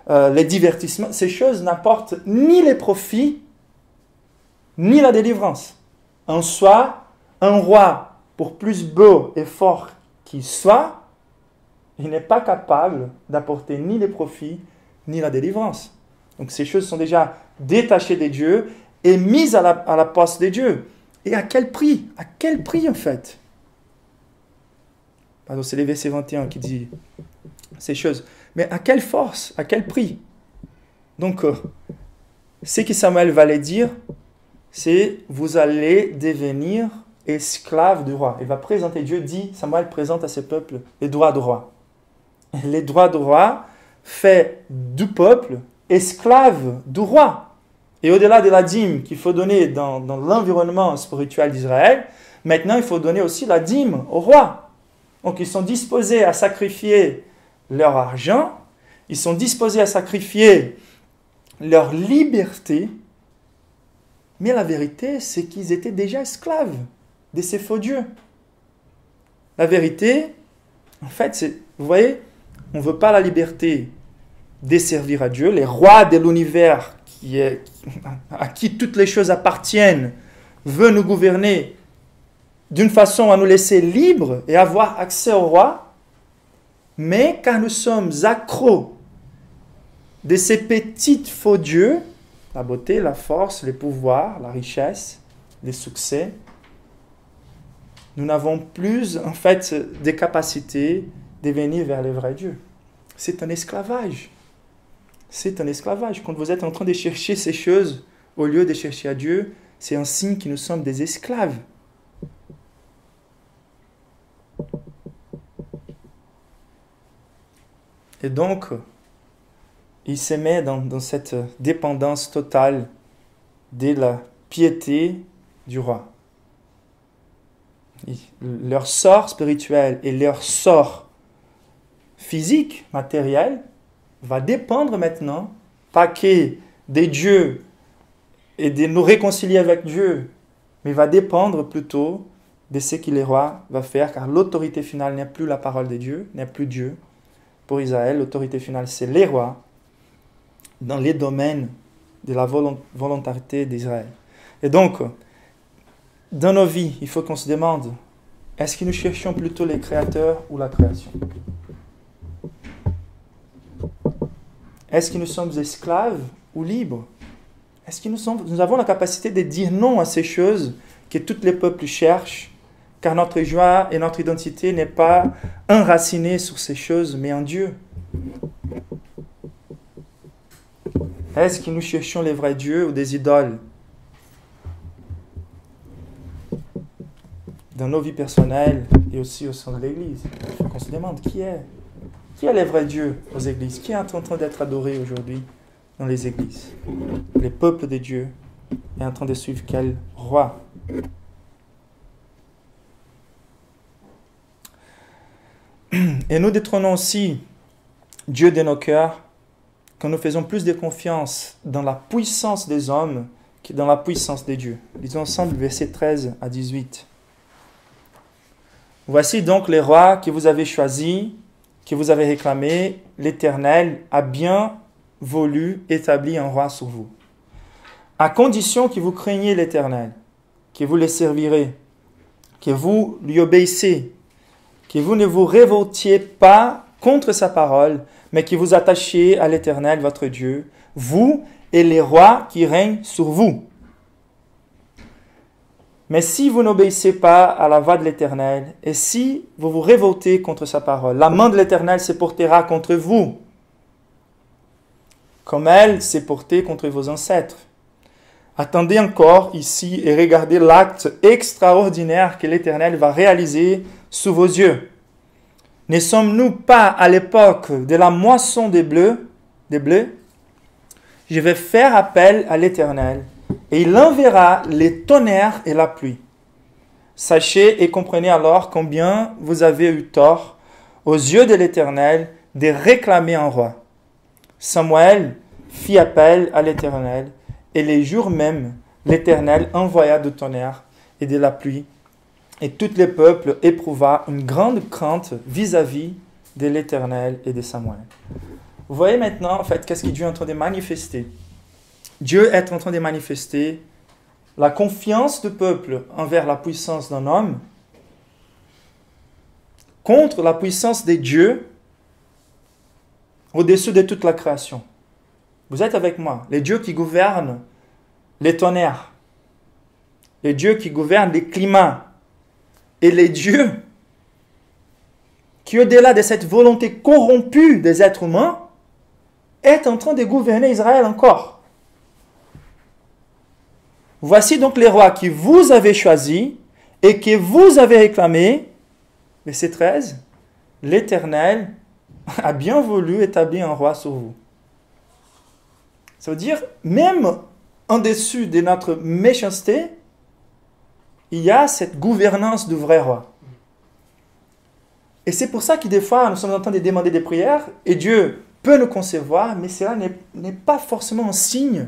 les divertissements, ces choses n'apportent ni les profits, ni la délivrance. En soi, un roi, pour plus beau et fort qu'il soit, il n'est pas capable d'apporter ni les profits, ni la délivrance. Donc ces choses sont déjà détachées de Dieu et mises à la place de Dieu. Et à quel prix? À quel prix en fait? Pardon, c'est le verset 21 qui dit ces choses. Mais à quelle force? À quel prix? Donc, ce que Samuel va les dire, c'est vous allez devenir esclaves du roi. Il va présenter, Dieu dit, Samuel présente à ce peuple les droits du roi. Les droits du roi fait du peuple esclave du roi. Et au-delà de la dîme qu'il faut donner dans l'environnement spirituel d'Israël, maintenant il faut donner aussi la dîme au roi. Donc ils sont disposés à sacrifier leur argent, ils sont disposés à sacrifier leur liberté, mais la vérité c'est qu'ils étaient déjà esclaves de ces faux dieux. La vérité, en fait, c'est, vous voyez, on ne veut pas la liberté de servir à Dieu, les rois de l'univers à qui toutes les choses appartiennent, veut nous gouverner d'une façon à nous laisser libres et avoir accès au roi, mais car nous sommes accros de ces petits faux dieux, la beauté, la force, le pouvoir, la richesse, les succès, nous n'avons plus en fait des capacités de venir vers le vrai Dieu. C'est un esclavage. C'est un esclavage. Quand vous êtes en train de chercher ces choses au lieu de chercher à Dieu, c'est un signe que nous sommes des esclaves. Et donc, il se met dans cette dépendance totale de la piété du roi. Leur sort spirituel et leur sort physique, matériel, va dépendre maintenant, pas que des dieux et de nous réconcilier avec Dieu, mais va dépendre plutôt de ce que le roi va faire, car l'autorité finale n'est plus la parole de Dieu, n'est plus Dieu. Pour Israël, l'autorité finale, c'est les rois dans les domaines de la volontarité d'Israël. Et donc, dans nos vies, il faut qu'on se demande, est-ce que nous cherchons plutôt les créateurs ou la création? Est-ce que nous sommes esclaves ou libres? Est-ce que nous avons la capacité de dire non à ces choses que tous les peuples cherchent, car notre joie et notre identité n'est pas enracinée sur ces choses, mais en Dieu? Est-ce que nous cherchons les vrais dieux ou des idoles? dans nos vies personnelles et aussi au sein de l'Église. Il faut qu'on se demande qui est le vrai Dieu aux églises? Qui est en train d'être adoré aujourd'hui dans les églises? Le peuple de Dieu est en train de suivre quel roi? Et nous détrônons aussi Dieu de nos cœurs quand nous faisons plus de confiance dans la puissance des hommes que dans la puissance de Dieu. Lisons ensemble versets 13 à 18. Voici donc les rois que vous avez choisis, que vous avez réclamés. L'Éternel a bien voulu établir un roi sur vous, à condition que vous craigniez l'Éternel, que vous le servirez, que vous lui obéissez, que vous ne vous révoltiez pas contre sa parole, mais que vous attachiez à l'Éternel, votre Dieu, vous et les rois qui règnent sur vous. Mais si vous n'obéissez pas à la voix de l'Éternel, et si vous vous révoltez contre sa parole, la main de l'Éternel se portera contre vous, comme elle s'est portée contre vos ancêtres. Attendez encore ici et regardez l'acte extraordinaire que l'Éternel va réaliser sous vos yeux. Ne sommes-nous pas à l'époque de la moisson des blés? Je vais faire appel à l'Éternel, et il enverra les tonnerres et la pluie. Sachez et comprenez alors combien vous avez eu tort aux yeux de l'Éternel de réclamer un roi. Samuel fit appel à l'Éternel, et les jours même, l'Éternel envoya du tonnerre et de la pluie, et tout le peuple éprouva une grande crainte vis-à-vis de l'Éternel et de Samuel. Vous voyez maintenant, en fait, qu'est-ce que Dieu est en train de manifester? Dieu est en train de manifester la confiance du peuple envers la puissance d'un homme contre la puissance de Dieu au-dessus de toute la création. Vous êtes avec moi? Les dieux qui gouvernent les tonnerres, les dieux qui gouvernent les climats, et les dieux qui, au-delà de cette volonté corrompue des êtres humains, est en train de gouverner Israël encore. Voici donc les rois que vous avez choisis et que vous avez réclamés. Verset 13. L'Éternel a bien voulu établir un roi sur vous. Ça veut dire, même en dessus de notre méchanceté, il y a cette gouvernance du vrai roi. Et c'est pour ça que des fois, nous sommes en train de demander des prières, et Dieu peut nous concevoir, mais cela n'est pas forcément un signe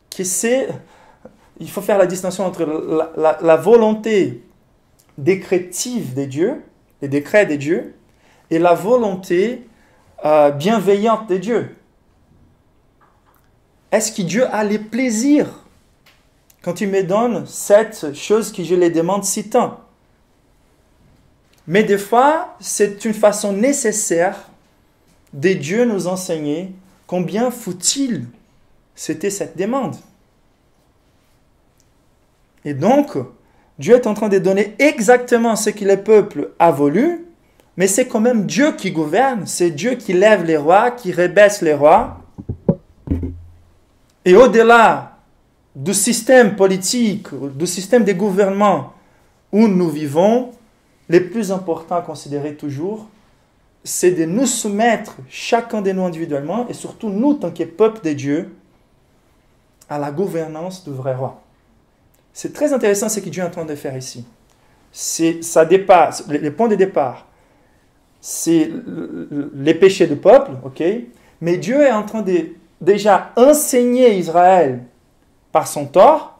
que c'est... Il faut faire la distinction entre la volonté décrétive de Dieu, les décrets de Dieu, et la volonté bienveillante de Dieu. Est-ce que Dieu a les plaisirs quand il me donne cette chose que je les demande si tant? Mais des fois, c'est une façon nécessaire de Dieu nous enseigner combien faut-il c'était cette demande. Et donc, Dieu est en train de donner exactement ce que le peuple a voulu, mais c'est quand même Dieu qui gouverne, c'est Dieu qui lève les rois, qui rabaisse les rois. Et au-delà du système politique, du système de gouvernement où nous vivons, le plus important à considérer toujours, c'est de nous soumettre, chacun de nous individuellement, et surtout nous, tant que peuple de Dieu, à la gouvernance du vrai roi. C'est très intéressant ce que Dieu est en train de faire ici. Ça dépasse, le point de départ, c'est les péchés du peuple, ok? Mais Dieu est en train de déjà enseigner Israël par son tort,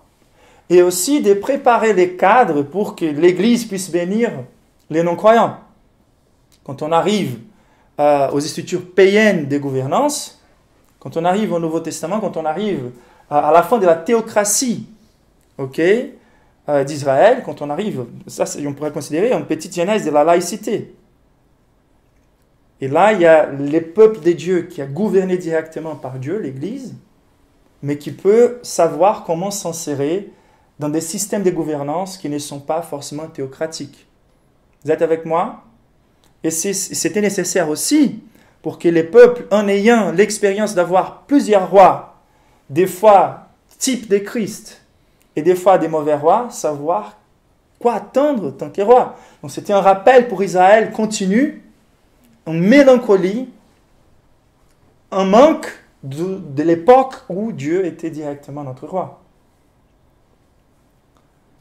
et aussi de préparer les cadres pour que l'Église puisse bénir les non-croyants. Quand on arrive aux structures païennes de gouvernance, quand on arrive au Nouveau Testament, quand on arrive à la fin de la théocratie, d'Israël, quand on arrive, ça on pourrait considérer une petite genèse de la laïcité. Et là, il y a le peuple de Dieu qui a gouverné directement par Dieu, l'Église, mais qui peut savoir comment s'insérer dans des systèmes de gouvernance qui ne sont pas forcément théocratiques. Vous êtes avec moi? Et c'était nécessaire aussi pour que les peuples, en ayant l'expérience d'avoir plusieurs rois, des fois type de Christ, et des fois des mauvais rois, savoir Quoi attendre tant qu'il est roi? Donc c'était un rappel pour Israël continu, une mélancolie, un manque de l'époque où Dieu était directement notre roi.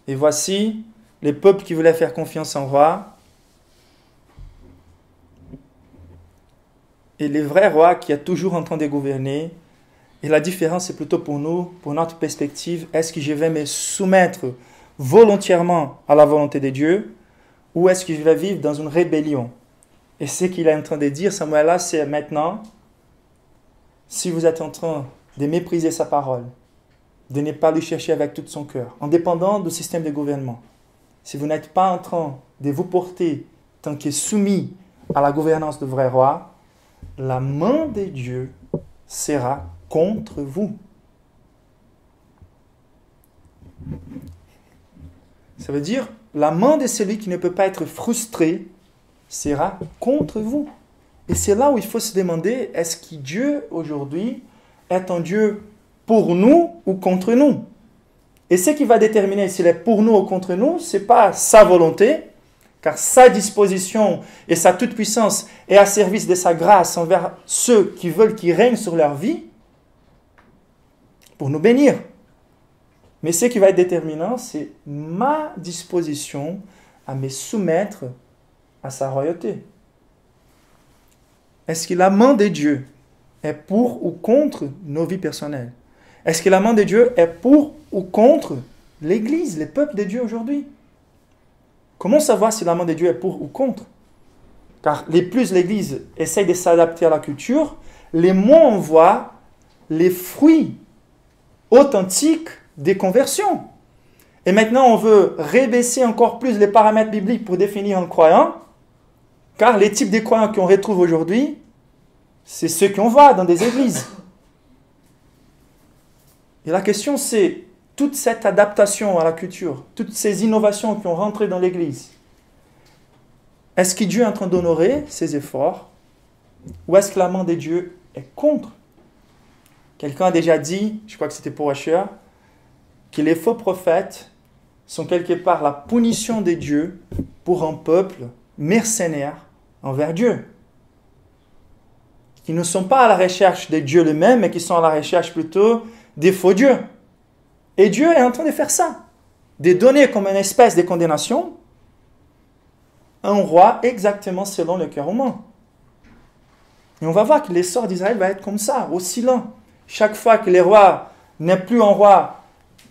Et voici les peuples qui voulaient faire confiance en roi et les vrais rois qui est toujours en train de gouverner. Et la différence, c'est plutôt pour nous, pour notre perspective, est-ce que je vais me soumettre volontairement à la volonté de Dieu ou est-ce que je vais vivre dans une rébellion? Et ce qu'il est en train de dire, Samuel, là, c'est maintenant, si vous êtes en train de mépriser sa parole, de ne pas lui chercher avec tout son cœur, indépendant du système de gouvernement, si vous n'êtes pas en train de vous porter tant que soumis à la gouvernance de vrai roi, la main de Dieu sera contre vous. Ça veut dire, la main de celui qui ne peut pas être frustré sera contre vous. Et c'est là où il faut se demander, est-ce que Dieu, aujourd'hui, est un Dieu pour nous ou contre nous? Et ce qui va déterminer s'il est pour nous ou contre nous, ce n'est pas sa volonté, car sa disposition et sa toute-puissance est à service de sa grâce envers ceux qui veulent qu'il règne sur leur vie, pour nous bénir. Mais ce qui va être déterminant, c'est ma disposition à me soumettre à sa royauté. Est-ce que la main de Dieu est pour ou contre nos vies personnelles? Est-ce que la main de Dieu est pour ou contre l'Église, les peuples de Dieu aujourd'hui? Comment savoir si la main de Dieu est pour ou contre? Car les plus l'Église essaye de s'adapter à la culture, les moins on voit les fruits authentiques des conversions. Et maintenant, on veut rebaisser encore plus les paramètres bibliques pour définir un croyant, car les types de croyants qu'on retrouve aujourd'hui, c'est ceux qu'on voit dans des églises. Et la question, c'est toute cette adaptation à la culture, toutes ces innovations qui ont rentré dans l'église. Est-ce que Dieu est en train d'honorer ces efforts ou est-ce que la main de Dieu est contre? Quelqu'un a déjà dit, je crois que c'était pour Asher, que les faux prophètes sont quelque part la punition de Dieu pour un peuple mercenaire envers Dieu. Qui ne sont pas à la recherche de Dieu lui-même, mais qui sont à la recherche plutôt des faux dieux. Et Dieu est en train de faire ça, de donner comme une espèce de condamnation un roi exactement selon le cœur humain. Et on va voir que l'essor d'Israël va être comme ça, oscillant. Chaque fois que le roi n'est plus un roi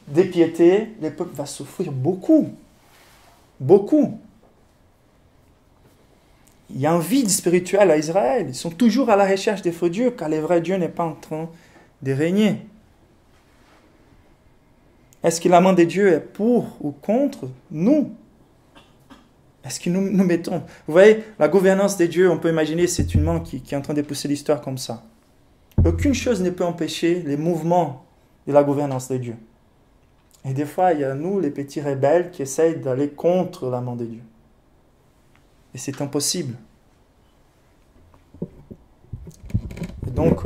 de piété, le peuple va souffrir beaucoup. Beaucoup. Il y a un vide spirituel à Israël. Ils sont toujours à la recherche des faux dieux, car le vrai Dieu n'est pas en train de régner. Est-ce que la main de Dieu est pour ou contre nous? Est-ce que nous mettons... Vous voyez, la gouvernance de Dieu, on peut imaginer, c'est une main qui est en train de pousser l'histoire comme ça. Aucune chose ne peut empêcher les mouvements de la gouvernance de Dieu. Et des fois, il y a nous, les petits rebelles, qui essayent d'aller contre la main de Dieu. Et c'est impossible. Et donc,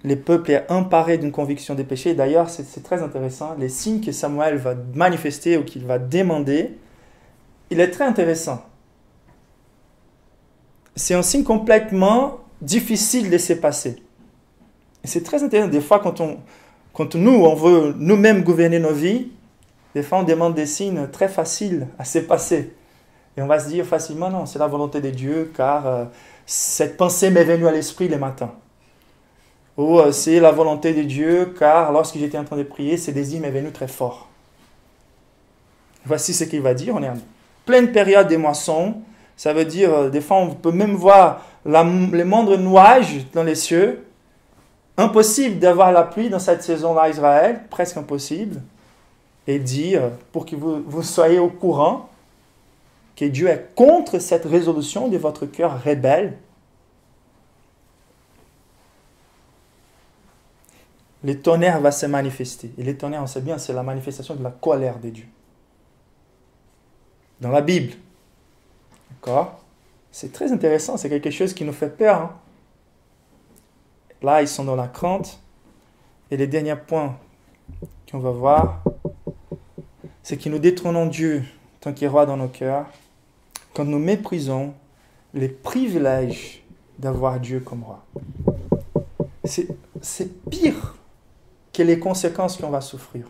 les peuples est emparé d'une conviction des péchés. D'ailleurs, c'est très intéressant. Les signes que Samuel va manifester ou qu'il va demander, il est très intéressant. C'est un signe complètement difficile de se passer. Et c'est très intéressant. Des fois, quand nous, on veut nous-mêmes gouverner nos vies, des fois, on demande des signes très faciles à se passer. Et on va se dire facilement, non, c'est la volonté de Dieu, car cette pensée m'est venue à l'esprit le matin. Ou c'est la volonté de Dieu, car lorsque j'étais en train de prier, ce désir m'est venu très fort. Voici ce qu'il va dire. On est en pleine période des moissons. Ça veut dire, des fois, on peut même voir les moindres nuages dans les cieux. Impossible d'avoir la pluie dans cette saison-là à Israël, presque impossible. Et dire, pour que vous soyez au courant, que Dieu est contre cette résolution de votre cœur rebelle. Le tonnerre va se manifester. Et le tonnerre, on sait bien, c'est la manifestation de la colère de Dieu. Dans la Bible. D'accord? C'est très intéressant, c'est quelque chose qui nous fait peur. Hein? Là, ils sont dans la crainte. Et le dernier point qu'on va voir, c'est que nous détrônons Dieu tant qu'il est roi dans nos cœurs, quand nous méprisons les privilèges d'avoir Dieu comme roi. C'est pire que les conséquences qu'on va souffrir.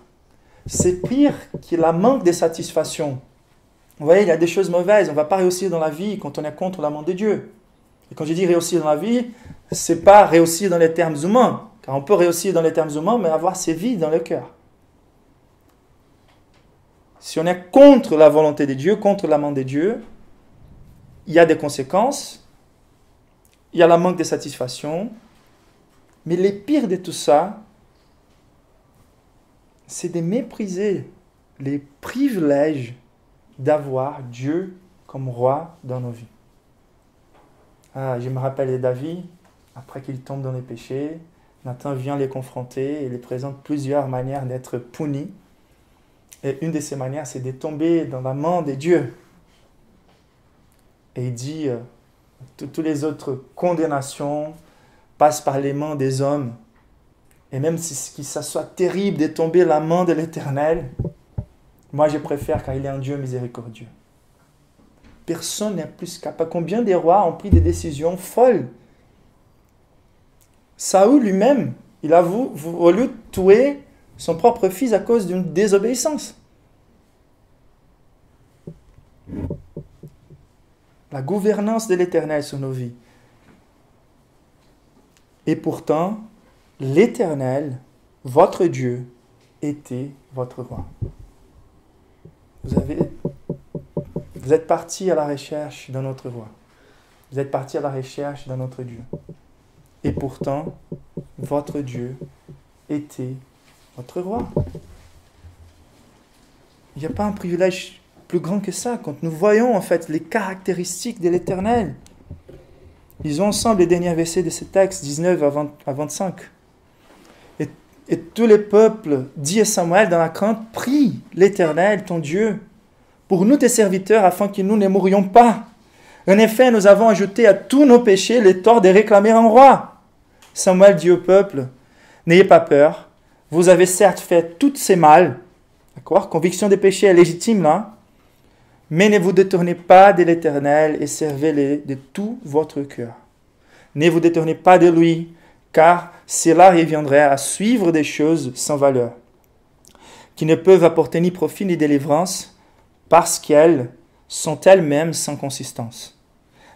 C'est pire que la manque de satisfaction. Vous voyez, il y a des choses mauvaises. On ne va pas réussir dans la vie quand on est contre l'amour de Dieu. Et quand je dis réussir dans la vie, ce n'est pas réussir dans les termes humains. Car on peut réussir dans les termes humains, mais avoir ses vies dans le cœur. Si on est contre la volonté de Dieu, contre l'amour de Dieu, il y a des conséquences. Il y a la manque de satisfaction. Mais le pire de tout ça, c'est de mépriser les privilèges d'avoir Dieu comme roi dans nos vies. Je me rappelle de David, après qu'il tombe dans les péchés, Nathan vient les confronter et les présente plusieurs manières d'être puni. Et une de ces manières, c'est de tomber dans la main de Dieu. Et il dit, toutes les autres condamnations passent par les mains des hommes. Et même si ça soit terrible de tomber dans la main de l'Éternel, moi je préfère car il est un Dieu miséricordieux. Personne n'est plus capable. Combien de rois ont pris des décisions folles? Saül lui-même, il a voulu tuer son propre fils à cause d'une désobéissance. La gouvernance de l'Éternel sur nos vies. Et pourtant, l'Éternel, votre Dieu, était votre roi. Vous êtes partis à la recherche de notre roi. Vous êtes partis à la recherche de notre Dieu. Et pourtant, votre Dieu était votre roi. Il n'y a pas un privilège plus grand que ça. Quand nous voyons en fait les caractéristiques de l'Éternel. Lisons ensemble les derniers versets de ce texte, 19 à 25. Et tous les peuples, dit à Samuel dans la crainte, prie l'Éternel, ton Dieu, pour nous tes serviteurs, afin que nous ne mourions pas. En effet, nous avons ajouté à tous nos péchés les torts de réclamer un roi. Samuel dit au peuple, n'ayez pas peur, vous avez certes fait toutes ces mal, d'accord, conviction des péchés est légitime là, mais ne vous détournez pas de l'Éternel et servez-le de tout votre cœur. Ne vous détournez pas de lui, car cela reviendrait à suivre des choses sans valeur, qui ne peuvent apporter ni profit ni délivrance, parce qu'elles sont elles-mêmes sans consistance.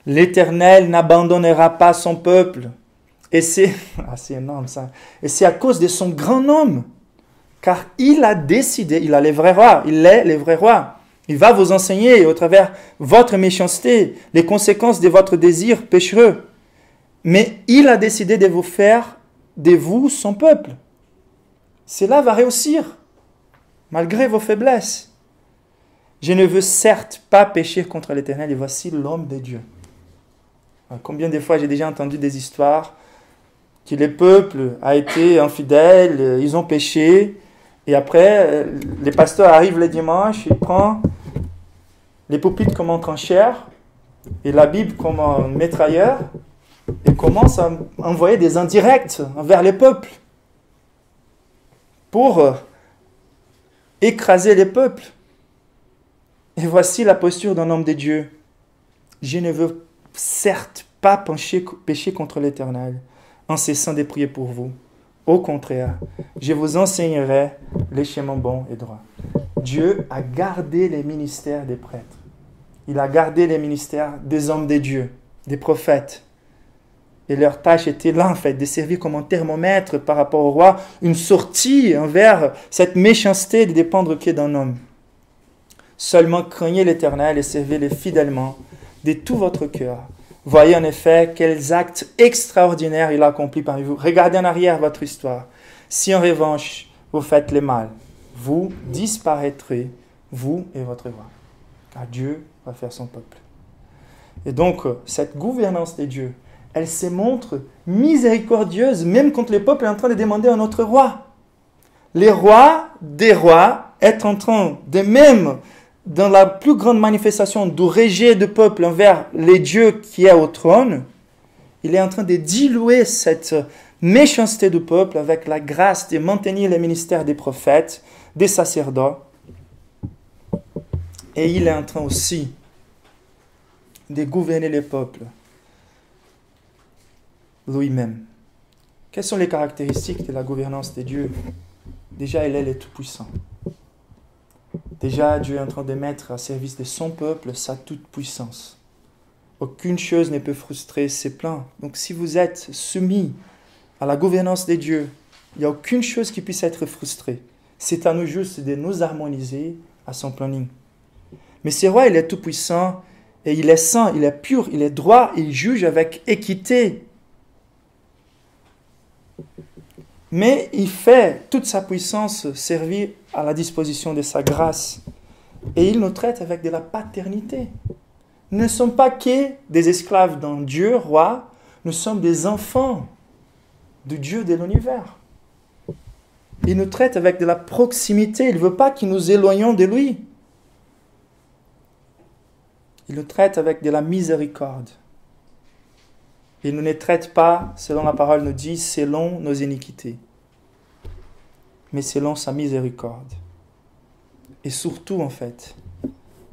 L'Éternel n'abandonnera pas son peuple, et c'est énorme ça, et c'est à cause de son grand nom, car il a décidé, il est le vrai roi. Il va vous enseigner au travers votre méchanceté, les conséquences de votre désir péchereux. Mais il a décidé de vous faire de vous son peuple. Cela va réussir, malgré vos faiblesses. Je ne veux certes pas pécher contre l'Éternel, et voici l'homme de Dieu. Combien de fois j'ai déjà entendu des histoires que le peuple a été infidèle, ils ont péché, et après, les pasteurs arrivent le dimanche, ils prennent les pupitres comme un trancheur, et la Bible comme un mitrailleur, et commencent à envoyer des indirects envers les peuples pour écraser les peuples. Et voici la posture d'un homme de Dieu. Je ne veux certes pas pécher contre l'Éternel en cessant de prier pour vous. Au contraire, je vous enseignerai les chemins bons et droits. Dieu a gardé les ministères des prêtres. Il a gardé les ministères des hommes de Dieu, des prophètes. Et leur tâche était là, en fait, de servir comme un thermomètre par rapport au roi, une sortie envers cette méchanceté de dépendre que d'un homme. Seulement craignez l'Éternel et servez-le fidèlement de tout votre cœur. Voyez en effet quels actes extraordinaires il a accomplis parmi vous. Regardez en arrière votre histoire. Si en revanche vous faites le mal, vous disparaîtrez, vous et votre roi. Car Dieu va faire son peuple. Et donc, cette gouvernance de Dieu, elle se montre miséricordieuse, même quand le peuple est en train de demander un autre roi. Les rois des rois est en train de même, dans la plus grande manifestation du rejet du peuple envers les dieux qui est au trône, il est en train de diluer cette méchanceté du peuple avec la grâce de maintenir le ministère des prophètes, des sacerdotes Et il est en train aussi de gouverner les peuples lui-même. Quelles sont les caractéristiques de la gouvernance de Dieu? Déjà, il est le Tout-Puissant. Déjà, Dieu est en train de mettre à service de son peuple sa toute-puissance. Aucune chose ne peut frustrer ses plans. Donc si vous êtes soumis à la gouvernance de Dieu, il n'y a aucune chose qui puisse être frustrée. C'est à nous juste de nous harmoniser à son planning. Mais ce roi, il est tout-puissant, et il est saint, il est pur, il est droit, il juge avec équité. Mais il fait toute sa puissance servir à la disposition de sa grâce. Et il nous traite avec de la paternité. Nous ne sommes pas que des esclaves d'un Dieu, roi, nous sommes des enfants du Dieu de l'univers. Il nous traite avec de la proximité, il ne veut pas que nous éloignions de lui. Il nous traite avec de la miséricorde. Il ne nous traite pas, selon la parole nous dit, selon nos iniquités, mais selon sa miséricorde. Et surtout, en fait,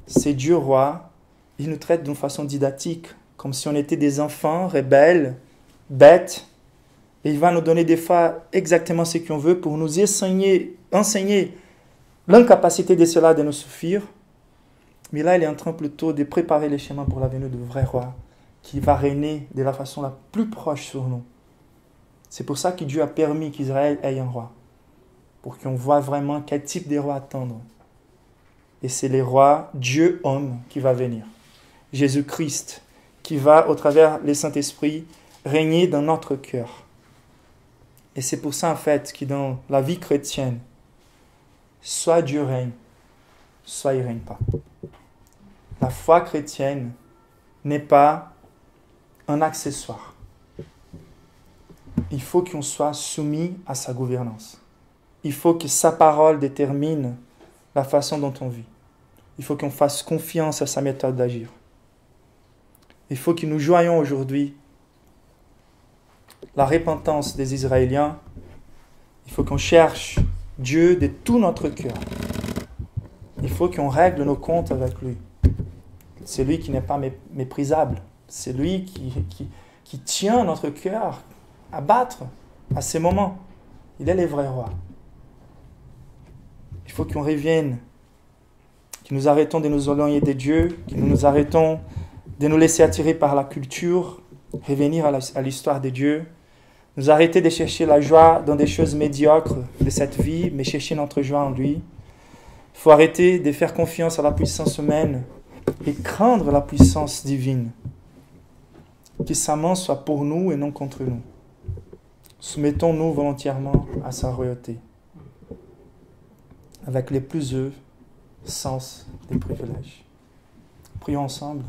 c'est Dieu roi, il nous traite d'une façon didactique, comme si on était des enfants rebelles, bêtes, et il va nous donner des fois exactement ce qu'on veut pour nous enseigner l'incapacité de cela de nous suffire. Mais là, il est en train plutôt de préparer les chemins pour la venue du vrai roi, qui va régner de la façon la plus proche sur nous. C'est pour ça que Dieu a permis qu'Israël ait un roi, pour qu'on voit vraiment quel type de roi attendre. Et c'est le roi Dieu-homme qui va venir. Jésus-Christ, qui va, au travers du Saint-Esprit, régner dans notre cœur. Et c'est pour ça, en fait, que dans la vie chrétienne, soit Dieu règne, soit il ne règne pas. La foi chrétienne n'est pas un accessoire. Il faut qu'on soit soumis à sa gouvernance. Il faut que sa parole détermine la façon dont on vit. Il faut qu'on fasse confiance à sa méthode d'agir. Il faut que nous joions aujourd'hui la repentance des Israéliens. Il faut qu'on cherche Dieu de tout notre cœur. Il faut qu'on règle nos comptes avec lui. C'est lui qui n'est pas méprisable. C'est lui qui tient notre cœur à battre à ces moments. Il est le vrai roi. Il faut qu'on revienne, que nous arrêtons de nous éloigner de Dieu, que nous arrêtons de nous laisser attirer par la culture, revenir à l'histoire de Dieu, nous arrêter de chercher la joie dans des choses médiocres de cette vie, mais chercher notre joie en lui. Il faut arrêter de faire confiance à la puissance humaine et craindre la puissance divine. Que sa main soit pour nous et non contre nous. Soumettons-nous volontairement à sa royauté, avec les plus heureux sens des privilèges. Prions ensemble.